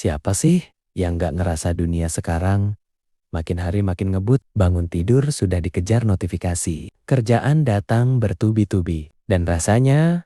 Siapa sih yang gak ngerasa dunia sekarang makin hari makin ngebut? Bangun tidur sudah dikejar notifikasi. Kerjaan datang bertubi-tubi. Dan rasanya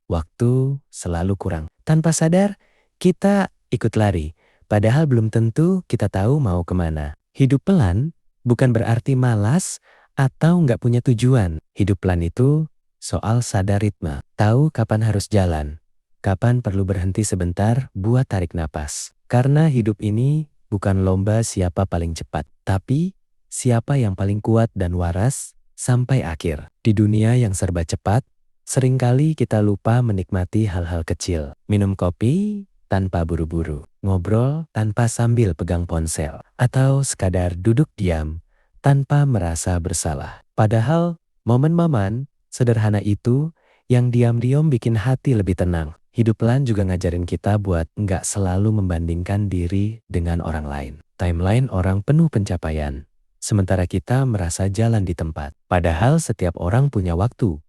waktu selalu kurang. Tanpa sadar, kita ikut lari. Padahal belum tentu kita tahu mau kemana. Hidup pelan bukan berarti malas atau nggak punya tujuan. Hidup pelan itu soal sadar ritme. Tahu kapan harus jalan. Kapan perlu berhenti sebentar buat tarik napas. Karena hidup ini bukan lomba siapa paling cepat. Tapi siapa yang paling kuat dan waras sampai akhir. Di dunia yang serba cepat, seringkali kita lupa menikmati hal-hal kecil. Minum kopi tanpa buru-buru, ngobrol tanpa sambil pegang ponsel, atau sekadar duduk diam tanpa merasa bersalah. Padahal momen-momen sederhana itu yang diam-diam bikin hati lebih tenang. Hidup pelan juga ngajarin kita buat nggak selalu membandingkan diri dengan orang lain. Timeline orang penuh pencapaian, sementara kita merasa jalan di tempat. Padahal setiap orang punya waktu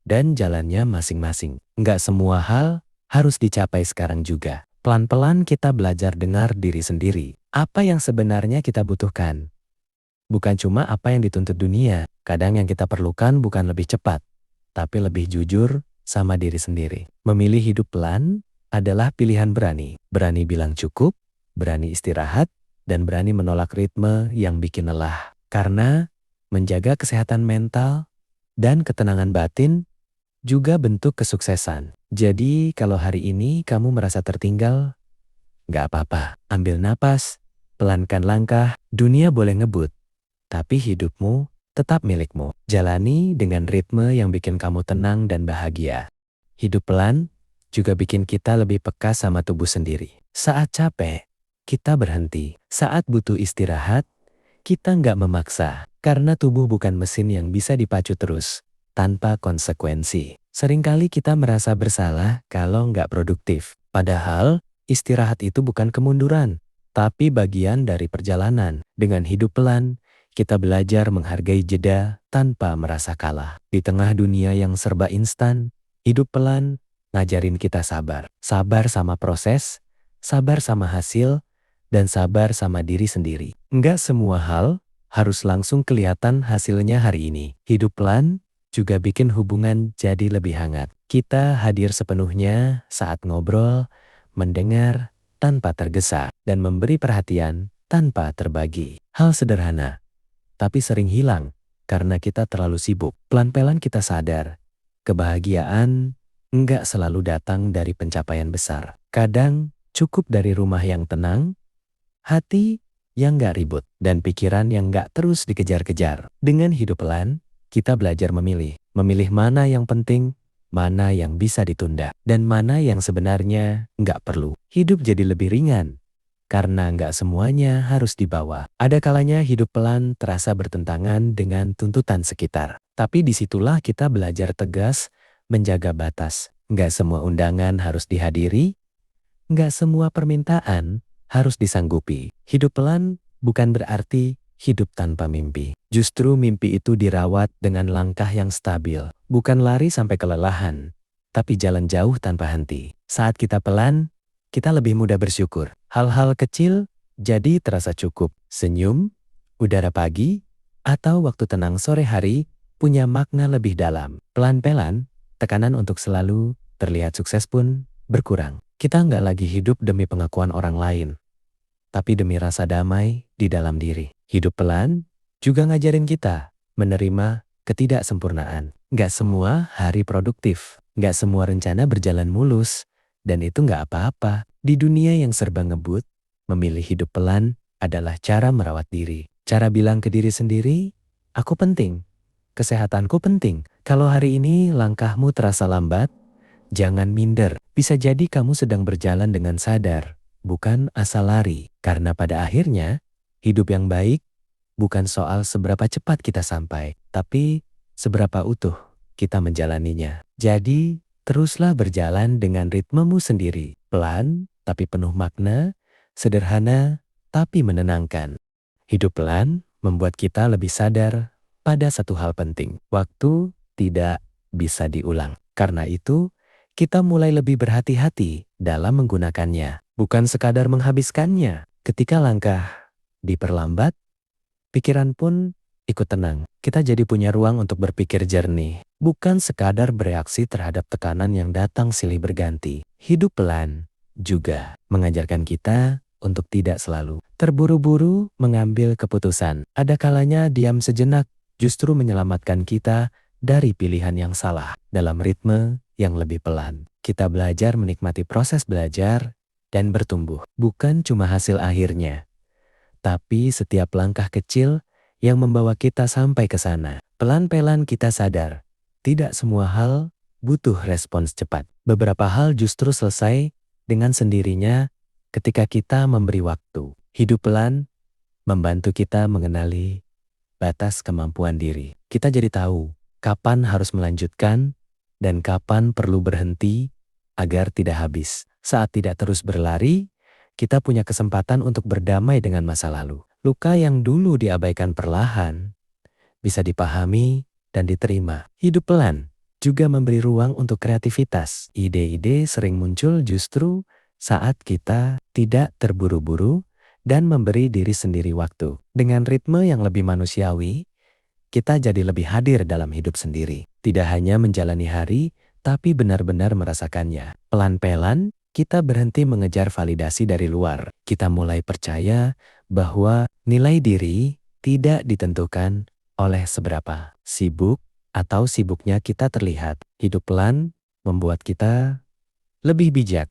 dan jalannya masing-masing. Nggak semua hal harus dicapai sekarang juga. Pelan-pelan kita belajar dengar diri sendiri. Apa yang sebenarnya kita butuhkan? Bukan cuma apa yang dituntut dunia. Kadang yang kita perlukan bukan lebih cepat, tapi lebih jujur sama diri sendiri. Memilih hidup pelan adalah pilihan berani. Berani bilang cukup, berani istirahat, dan berani menolak ritme yang bikin lelah. Karena menjaga kesehatan mental dan ketenangan batin juga bentuk kesuksesan. Jadi kalau hari ini kamu merasa tertinggal, gak apa-apa. Ambil napas, pelankan langkah. Dunia boleh ngebut, tapi hidupmu tetap milikmu. Jalani dengan ritme yang bikin kamu tenang dan bahagia. Hidup pelan juga bikin kita lebih peka sama tubuh sendiri. Saat capek, kita berhenti. Saat butuh istirahat, kita nggak memaksa. Karena tubuh bukan mesin yang bisa dipacu terus tanpa konsekuensi. Seringkali kita merasa bersalah kalau nggak produktif. Padahal istirahat itu bukan kemunduran, tapi bagian dari perjalanan. Dengan hidup pelan, kita belajar menghargai jeda tanpa merasa kalah. Di tengah dunia yang serba instan, hidup pelan ngajarin kita sabar. Sabar sama proses, sabar sama hasil, dan sabar sama diri sendiri. Enggak semua hal harus langsung kelihatan hasilnya hari ini. Hidup pelan juga bikin hubungan jadi lebih hangat. Kita hadir sepenuhnya saat ngobrol, mendengar tanpa tergesa, dan memberi perhatian tanpa terbagi. Hal sederhana, tapi sering hilang karena kita terlalu sibuk. Pelan-pelan kita sadar, kebahagiaan enggak selalu datang dari pencapaian besar. Kadang cukup dari rumah yang tenang, hati yang enggak ribut, dan pikiran yang enggak terus dikejar-kejar. Dengan hidup pelan, kita belajar memilih. Memilih mana yang penting, mana yang bisa ditunda, dan mana yang sebenarnya enggak perlu. Hidup jadi lebih ringan karena nggak semuanya harus dibawa. Ada kalanya hidup pelan terasa bertentangan dengan tuntutan sekitar. Tapi disitulah kita belajar tegas menjaga batas. Nggak semua undangan harus dihadiri, nggak semua permintaan harus disanggupi. Hidup pelan bukan berarti hidup tanpa mimpi. Justru mimpi itu dirawat dengan langkah yang stabil. Bukan lari sampai kelelahan, tapi jalan jauh tanpa henti. Saat kita pelan, kita lebih mudah bersyukur. Hal-hal kecil jadi terasa cukup. Senyum, udara pagi, atau waktu tenang sore hari punya makna lebih dalam. Pelan-pelan, tekanan untuk selalu terlihat sukses pun berkurang. Kita nggak lagi hidup demi pengakuan orang lain, tapi demi rasa damai di dalam diri. Hidup pelan juga ngajarin kita menerima ketidaksempurnaan. Nggak semua hari produktif, nggak semua rencana berjalan mulus, dan itu nggak apa-apa. Di dunia yang serba ngebut, memilih hidup pelan adalah cara merawat diri. Cara bilang ke diri sendiri, aku penting, kesehatanku penting. Kalau hari ini langkahmu terasa lambat, jangan minder. Bisa jadi kamu sedang berjalan dengan sadar, bukan asal lari. Karena pada akhirnya, hidup yang baik bukan soal seberapa cepat kita sampai, tapi seberapa utuh kita menjalaninya. Jadi, teruslah berjalan dengan ritmemu sendiri. Pelan, tapi penuh makna, sederhana, tapi menenangkan. Hidup pelan membuat kita lebih sadar pada satu hal penting. Waktu tidak bisa diulang. Karena itu, kita mulai lebih berhati-hati dalam menggunakannya. bukan sekadar menghabiskannya. Ketika langkah diperlambat, pikiran pun ikut tenang. Kita jadi punya ruang untuk berpikir jernih, bukan sekadar bereaksi terhadap tekanan yang datang silih berganti. Hidup pelan juga mengajarkan kita untuk tidak selalu terburu-buru mengambil keputusan. Ada kalanya diam sejenak justru menyelamatkan kita dari pilihan yang salah. Dalam ritme yang lebih pelan, kita belajar menikmati proses belajar dan bertumbuh. Bukan cuma hasil akhirnya, tapi setiap langkah kecil yang membawa kita sampai ke sana. Pelan-pelan kita sadar, tidak semua hal butuh respons cepat. Beberapa hal justru selesai dengan sendirinya ketika kita memberi waktu. Hidup pelan membantu kita mengenali batas kemampuan diri. Kita jadi tahu kapan harus melanjutkan dan kapan perlu berhenti agar tidak habis. Saat tidak terus berlari, kita punya kesempatan untuk berdamai dengan masa lalu. Luka yang dulu diabaikan perlahan bisa dipahami dan diterima. Hidup pelan juga memberi ruang untuk kreativitas. Ide-ide sering muncul justru saat kita tidak terburu-buru dan memberi diri sendiri waktu. Dengan ritme yang lebih manusiawi, kita jadi lebih hadir dalam hidup sendiri. Tidak hanya menjalani hari, tapi benar-benar merasakannya. Pelan-pelan, kita berhenti mengejar validasi dari luar. Kita mulai percaya bahwa nilai diri tidak ditentukan oleh seberapa sibuk atau sibuknya kita terlihat. Hidup pelan membuat kita lebih bijak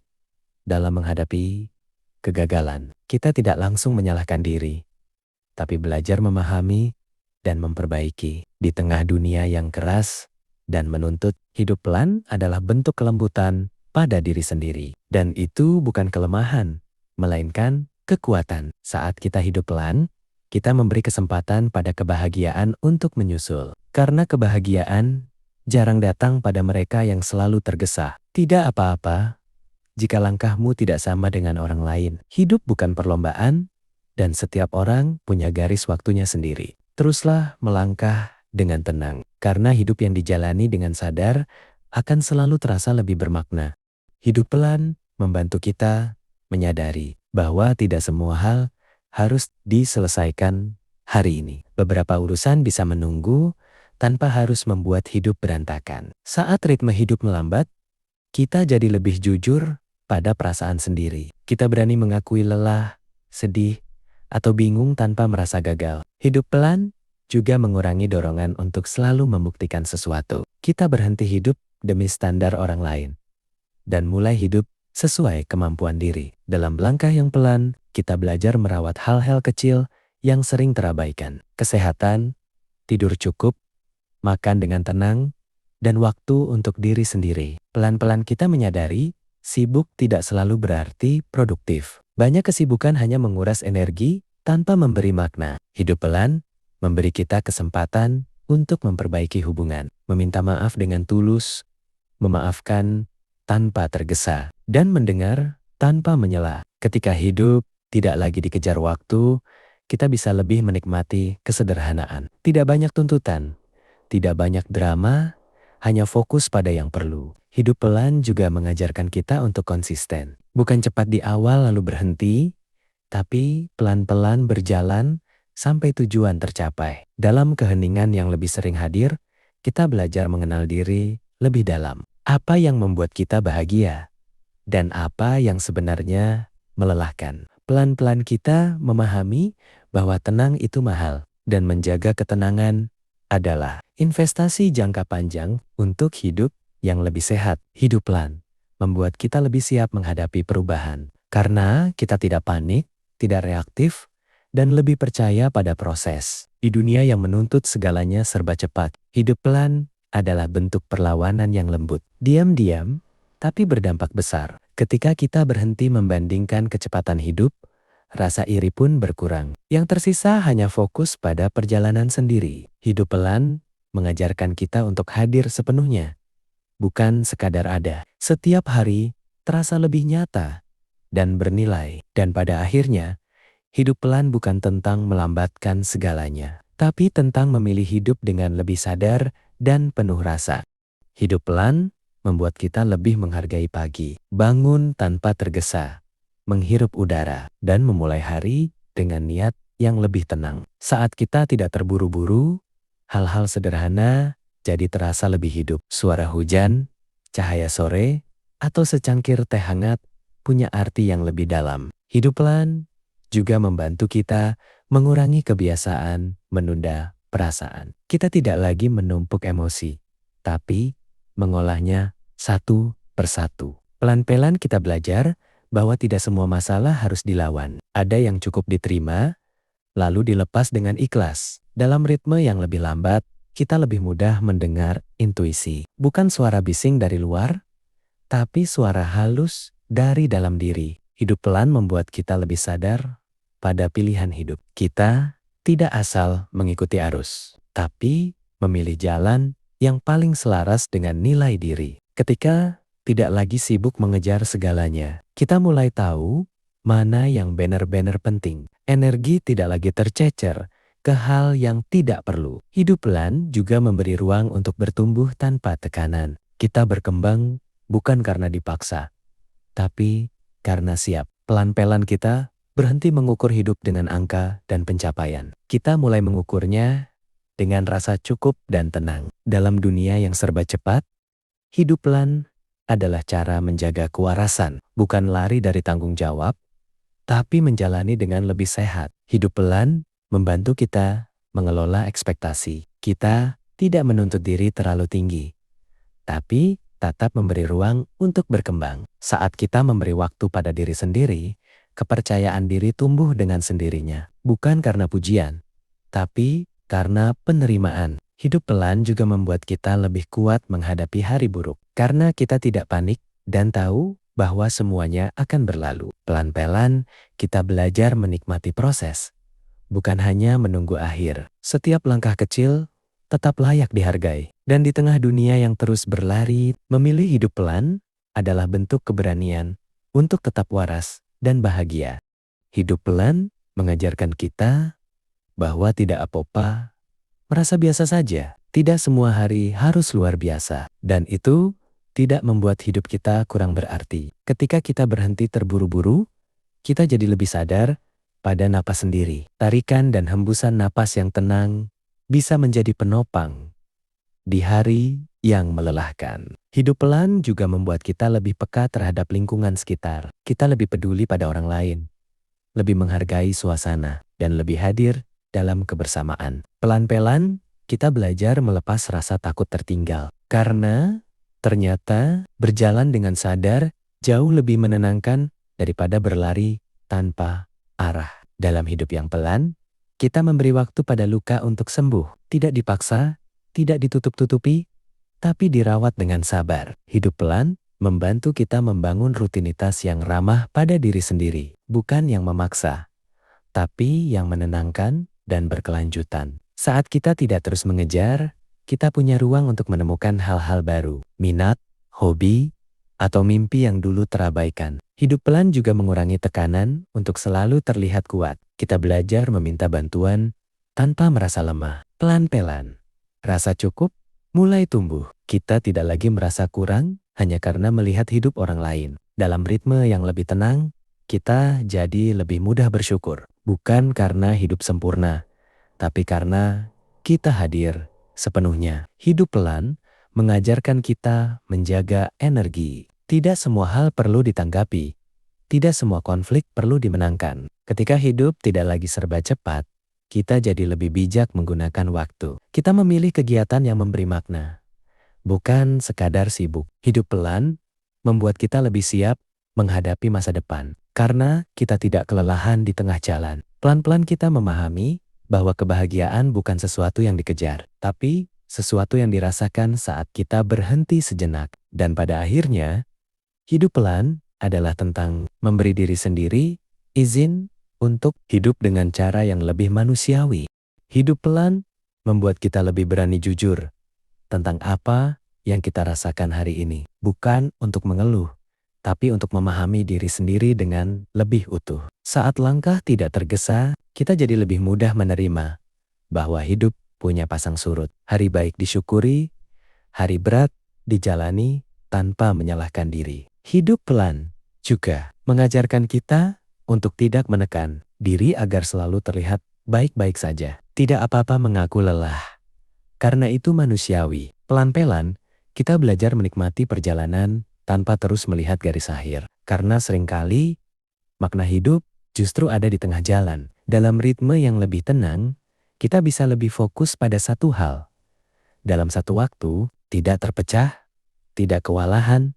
dalam menghadapi kegagalan. Kita tidak langsung menyalahkan diri, tapi belajar memahami dan memperbaiki. Di tengah dunia yang keras dan menuntut, hidup pelan adalah bentuk kelembutan pada diri sendiri. Dan itu bukan kelemahan, melainkan kekuatan. Saat kita hidup pelan, kita memberi kesempatan pada kebahagiaan untuk menyusul. Karena kebahagiaan jarang datang pada mereka yang selalu tergesa. Tidak apa-apa jika langkahmu tidak sama dengan orang lain. Hidup bukan perlombaan, dan setiap orang punya garis waktunya sendiri. Teruslah melangkah dengan tenang, karena hidup yang dijalani dengan sadar akan selalu terasa lebih bermakna. Hidup pelan membantu kita menyadari bahwa tidak semua hal harus diselesaikan hari ini. Beberapa urusan bisa menunggu tanpa harus membuat hidup berantakan. Saat ritme hidup melambat, kita jadi lebih jujur pada perasaan sendiri. Kita berani mengakui lelah, sedih, atau bingung tanpa merasa gagal. Hidup pelan juga mengurangi dorongan untuk selalu membuktikan sesuatu. Kita berhenti hidup demi standar orang lain dan mulai hidup sesuai kemampuan diri. Dalam langkah yang pelan, kita belajar merawat hal-hal kecil yang sering terabaikan. Kesehatan, tidur cukup, makan dengan tenang, dan waktu untuk diri sendiri. Pelan-pelan kita menyadari, sibuk tidak selalu berarti produktif. Banyak kesibukan hanya menguras energi tanpa memberi makna. Hidup pelan memberi kita kesempatan untuk memperbaiki hubungan, meminta maaf dengan tulus, memaafkan tanpa tergesa, dan mendengar tanpa menyela. Ketika hidup tidak lagi dikejar waktu, kita bisa lebih menikmati kesederhanaan. Tidak banyak tuntutan, tidak banyak drama, hanya fokus pada yang perlu. Hidup pelan juga mengajarkan kita untuk konsisten. Bukan cepat di awal lalu berhenti, tapi pelan-pelan berjalan sampai tujuan tercapai. Dalam keheningan yang lebih sering hadir, kita belajar mengenal diri lebih dalam. Apa yang membuat kita bahagia, dan apa yang sebenarnya melelahkan. Pelan-pelan kita memahami bahwa tenang itu mahal, dan menjaga ketenangan adalah investasi jangka panjang untuk hidup yang lebih sehat. Hidup pelan membuat kita lebih siap menghadapi perubahan. Karena kita tidak panik, tidak reaktif, dan lebih percaya pada proses. Di dunia yang menuntut segalanya serba cepat, hidup pelan adalah bentuk perlawanan yang lembut. Diam-diam, tapi berdampak besar. Ketika kita berhenti membandingkan kecepatan hidup, rasa iri pun berkurang. Yang tersisa hanya fokus pada perjalanan sendiri. Hidup pelan mengajarkan kita untuk hadir sepenuhnya, bukan sekadar ada. Setiap hari terasa lebih nyata dan bernilai. Dan pada akhirnya, hidup pelan bukan tentang melambatkan segalanya, tapi tentang memilih hidup dengan lebih sadar dan penuh rasa. Hidup pelan membuat kita lebih menghargai pagi, bangun tanpa tergesa, menghirup udara, dan memulai hari dengan niat yang lebih tenang. Saat kita tidak terburu-buru, hal-hal sederhana jadi terasa lebih hidup. Suara hujan, cahaya sore, atau secangkir teh hangat punya arti yang lebih dalam. Hidup pelan juga membantu kita mengurangi kebiasaan menunda perasaan. Kita tidak lagi menumpuk emosi, tapi mengolahnya satu persatu. Pelan-pelan kita belajar bahwa tidak semua masalah harus dilawan. Ada yang cukup diterima, lalu dilepas dengan ikhlas. Dalam ritme yang lebih lambat, kita lebih mudah mendengar intuisi. Bukan suara bising dari luar, tapi suara halus dari dalam diri. Hidup pelan membuat kita lebih sadar pada pilihan hidup. Kita tidak asal mengikuti arus, tapi memilih jalan yang paling selaras dengan nilai diri. Ketika tidak lagi sibuk mengejar segalanya, kita mulai tahu mana yang benar-benar penting. Energi tidak lagi tercecer ke hal yang tidak perlu. Hidup pelan juga memberi ruang untuk bertumbuh tanpa tekanan. Kita berkembang bukan karena dipaksa, tapi karena siap. Pelan-pelan kita berhenti mengukur hidup dengan angka dan pencapaian. Kita mulai mengukurnya dengan rasa cukup dan tenang. Dalam dunia yang serba cepat, hidup pelan adalah cara menjaga kewarasan, bukan lari dari tanggung jawab, tapi menjalani dengan lebih sehat. Hidup pelan membantu kita mengelola ekspektasi. Kita tidak menuntut diri terlalu tinggi, tapi tetap memberi ruang untuk berkembang. Saat kita memberi waktu pada diri sendiri, kepercayaan diri tumbuh dengan sendirinya. Bukan karena pujian, tapi karena penerimaan. Hidup pelan juga membuat kita lebih kuat menghadapi hari buruk. Karena kita tidak panik dan tahu bahwa semuanya akan berlalu. Pelan-pelan kita belajar menikmati proses, bukan hanya menunggu akhir. Setiap langkah kecil tetap layak dihargai. Dan di tengah dunia yang terus berlari, memilih hidup pelan adalah bentuk keberanian untuk tetap waras dan bahagia. Hidup pelan mengajarkan kita bahwa tidak apa-apa merasa biasa saja. Tidak semua hari harus luar biasa. Dan itu tidak membuat hidup kita kurang berarti. Ketika kita berhenti terburu-buru, kita jadi lebih sadar pada napas sendiri. Tarikan dan hembusan napas yang tenang bisa menjadi penopang di hari yang melelahkan. Hidup pelan juga membuat kita lebih peka terhadap lingkungan sekitar. Kita lebih peduli pada orang lain, lebih menghargai suasana, dan lebih hadir dalam kebersamaan. Pelan-pelan kita belajar melepas rasa takut tertinggal. Karena ternyata berjalan dengan sadar jauh lebih menenangkan daripada berlari tanpa arah. Dalam hidup yang pelan, kita memberi waktu pada luka untuk sembuh. Tidak dipaksa, tidak ditutup-tutupi, tapi dirawat dengan sabar. Hidup pelan membantu kita membangun rutinitas yang ramah pada diri sendiri. Bukan yang memaksa, tapi yang menenangkan dan berkelanjutan. Saat kita tidak terus mengejar, kita punya ruang untuk menemukan hal-hal baru, minat, hobi, atau mimpi yang dulu terabaikan. Hidup pelan juga mengurangi tekanan untuk selalu terlihat kuat. Kita belajar meminta bantuan tanpa merasa lemah. Pelan-pelan, rasa cukup mulai tumbuh. Kita tidak lagi merasa kurang hanya karena melihat hidup orang lain. Dalam ritme yang lebih tenang, kita jadi lebih mudah bersyukur. Bukan karena hidup sempurna, tapi karena kita hadir sepenuhnya. Hidup pelan mengajarkan kita menjaga energi. Tidak semua hal perlu ditanggapi. Tidak semua konflik perlu dimenangkan. Ketika hidup tidak lagi serba cepat, kita jadi lebih bijak menggunakan waktu. Kita memilih kegiatan yang memberi makna, bukan sekadar sibuk. Hidup pelan membuat kita lebih siap menghadapi masa depan. Karena kita tidak kelelahan di tengah jalan. Pelan-pelan kita memahami bahwa kebahagiaan bukan sesuatu yang dikejar, tapi sesuatu yang dirasakan saat kita berhenti sejenak. Dan pada akhirnya, hidup pelan adalah tentang memberi diri sendiri izin untuk hidup dengan cara yang lebih manusiawi. Hidup pelan membuat kita lebih berani jujur tentang apa yang kita rasakan hari ini. Bukan untuk mengeluh, tapi untuk memahami diri sendiri dengan lebih utuh. Saat langkah tidak tergesa, kita jadi lebih mudah menerima bahwa hidup punya pasang surut. Hari baik disyukuri, hari berat dijalani tanpa menyalahkan diri. Hidup pelan juga mengajarkan kita untuk tidak menekan diri agar selalu terlihat baik-baik saja. Tidak apa-apa mengaku lelah, karena itu manusiawi. Pelan-pelan, kita belajar menikmati perjalanan tanpa terus melihat garis akhir. Karena seringkali, makna hidup justru ada di tengah jalan. Dalam ritme yang lebih tenang, kita bisa lebih fokus pada satu hal. Dalam satu waktu, tidak terpecah, tidak kewalahan,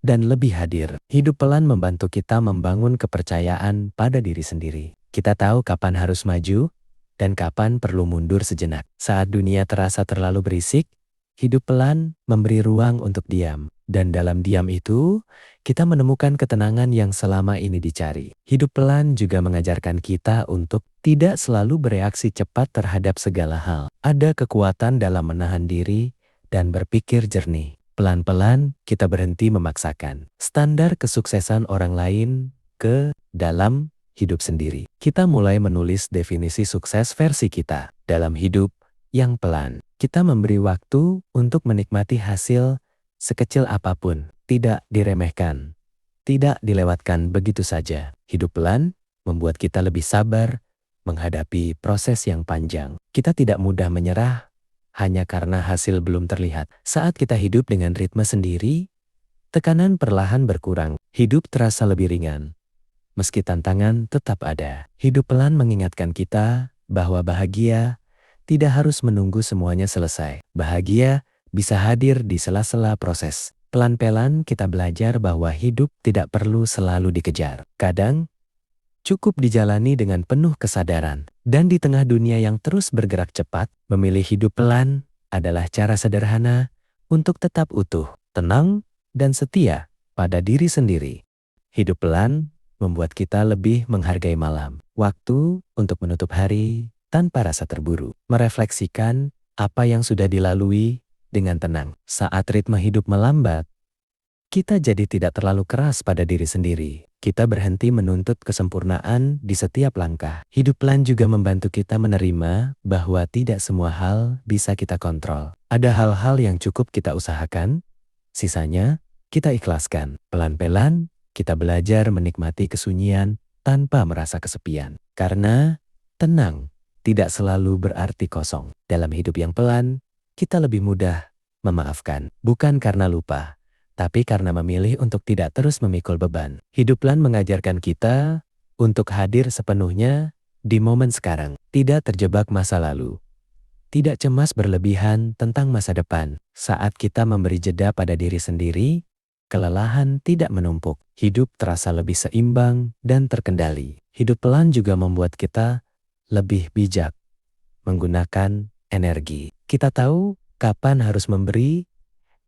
dan lebih hadir. Hidup pelan membantu kita membangun kepercayaan pada diri sendiri. Kita tahu kapan harus maju, dan kapan perlu mundur sejenak. Saat dunia terasa terlalu berisik, hidup pelan memberi ruang untuk diam. Dan dalam diam itu, kita menemukan ketenangan yang selama ini dicari. Hidup pelan juga mengajarkan kita untuk tidak selalu bereaksi cepat terhadap segala hal. Ada kekuatan dalam menahan diri dan berpikir jernih. Pelan-pelan kita berhenti memaksakan standar kesuksesan orang lain ke dalam hidup sendiri. Kita mulai menulis definisi sukses versi kita. Dalam hidup yang pelan, kita memberi waktu untuk menikmati hasil sekecil apapun. Tidak diremehkan, tidak dilewatkan begitu saja. Hidup pelan membuat kita lebih sabar menghadapi proses yang panjang. Kita tidak mudah menyerah hanya karena hasil belum terlihat. Saat kita hidup dengan ritme sendiri, tekanan perlahan berkurang. Hidup terasa lebih ringan. Meski tantangan tetap ada, hidup pelan mengingatkan kita bahwa bahagia tidak harus menunggu semuanya selesai. Bahagia bisa hadir di sela-sela proses. Pelan-pelan kita belajar bahwa hidup tidak perlu selalu dikejar. Kadang, cukup dijalani dengan penuh kesadaran. Dan di tengah dunia yang terus bergerak cepat, memilih hidup pelan adalah cara sederhana untuk tetap utuh, tenang, dan setia pada diri sendiri. Hidup pelan membuat kita lebih menghargai malam, waktu untuk menutup hari tanpa rasa terburu, merefleksikan apa yang sudah dilalui dengan tenang. Saat ritme hidup melambat, kita jadi tidak terlalu keras pada diri sendiri. Kita berhenti menuntut kesempurnaan di setiap langkah. Hidup pelan juga membantu kita menerima bahwa tidak semua hal bisa kita kontrol. Ada hal-hal yang cukup kita usahakan, sisanya kita ikhlaskan. Pelan-pelan, kita belajar menikmati kesunyian tanpa merasa kesepian. Karena tenang tidak selalu berarti kosong. Dalam hidup yang pelan, kita lebih mudah memaafkan. Bukan karena lupa, tapi karena memilih untuk tidak terus memikul beban. Hidup pelan mengajarkan kita untuk hadir sepenuhnya di momen sekarang. Tidak terjebak masa lalu. Tidak cemas berlebihan tentang masa depan. Saat kita memberi jeda pada diri sendiri, kelelahan tidak menumpuk. Hidup terasa lebih seimbang dan terkendali. Hidup pelan juga membuat kita lebih bijak menggunakan energi. Kita tahu kapan harus memberi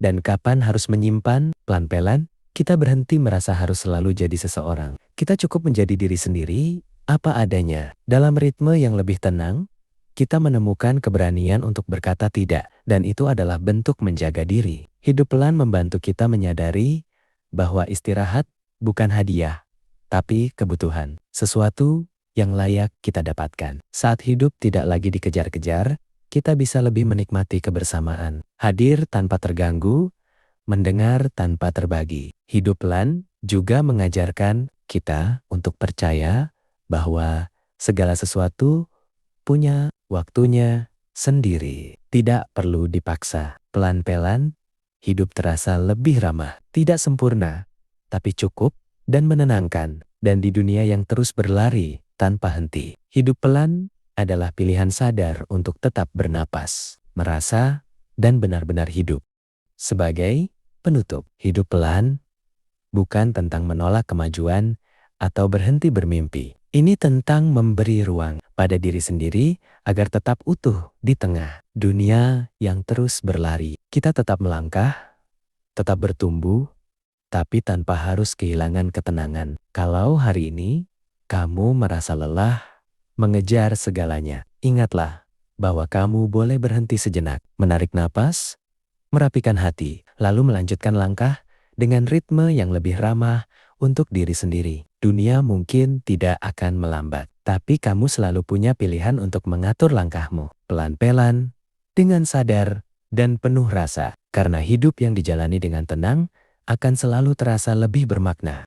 dan kapan harus menyimpan. Pelan-pelan, kita berhenti merasa harus selalu jadi seseorang. Kita cukup menjadi diri sendiri, apa adanya. Dalam ritme yang lebih tenang, kita menemukan keberanian untuk berkata tidak, dan itu adalah bentuk menjaga diri. Hidup pelan membantu kita menyadari bahwa istirahat bukan hadiah, tapi kebutuhan. Sesuatu yang layak kita dapatkan. Saat hidup tidak lagi dikejar-kejar, kita bisa lebih menikmati kebersamaan. Hadir tanpa terganggu, mendengar tanpa terbagi. Hidup pelan juga mengajarkan kita untuk percaya bahwa segala sesuatu punya waktunya sendiri. Tidak perlu dipaksa. Pelan-pelan, hidup terasa lebih ramah. Tidak sempurna, tapi cukup dan menenangkan. Dan di dunia yang terus berlari tanpa henti, hidup pelan adalah pilihan sadar untuk tetap bernapas, merasa, dan benar-benar hidup. Sebagai penutup, hidup pelan bukan tentang menolak kemajuan atau berhenti bermimpi. Ini tentang memberi ruang pada diri sendiri agar tetap utuh di tengah dunia yang terus berlari. Kita tetap melangkah, tetap bertumbuh, tapi tanpa harus kehilangan ketenangan. Kalau hari ini kamu merasa lelah mengejar segalanya, ingatlah bahwa kamu boleh berhenti sejenak, menarik napas, merapikan hati, lalu melanjutkan langkah dengan ritme yang lebih ramah untuk diri sendiri. Dunia mungkin tidak akan melambat, tapi kamu selalu punya pilihan untuk mengatur langkahmu, pelan-pelan, dengan sadar, dan penuh rasa. Karena hidup yang dijalani dengan tenang akan selalu terasa lebih bermakna.